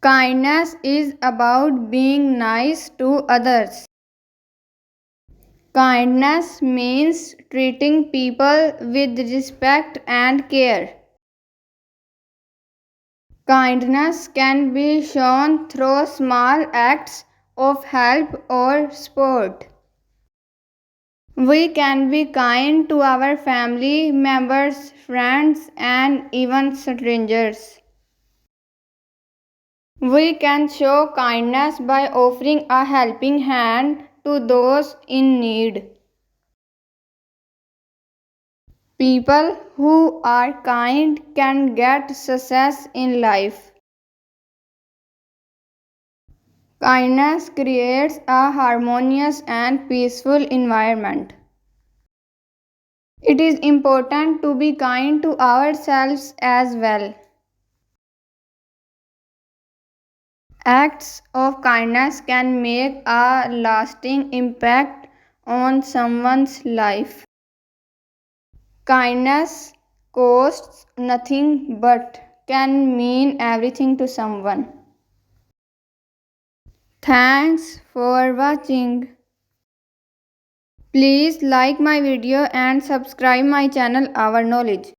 Kindness is about being nice to others. Kindness means treating people with respect and care. Kindness can be shown through small acts of help or support. We can be kind to our family members, friends, and even strangers. We can show kindness by offering a helping hand to those in need. People who are kind can get success in life. Kindness creates a harmonious and peaceful environment. It is important to be kind to ourselves as well. Acts of kindness can make a lasting impact on someone's life. Kindness costs nothing but can mean everything to someone. Thanks for watching. Please like my video and subscribe my channel Our Knowledge.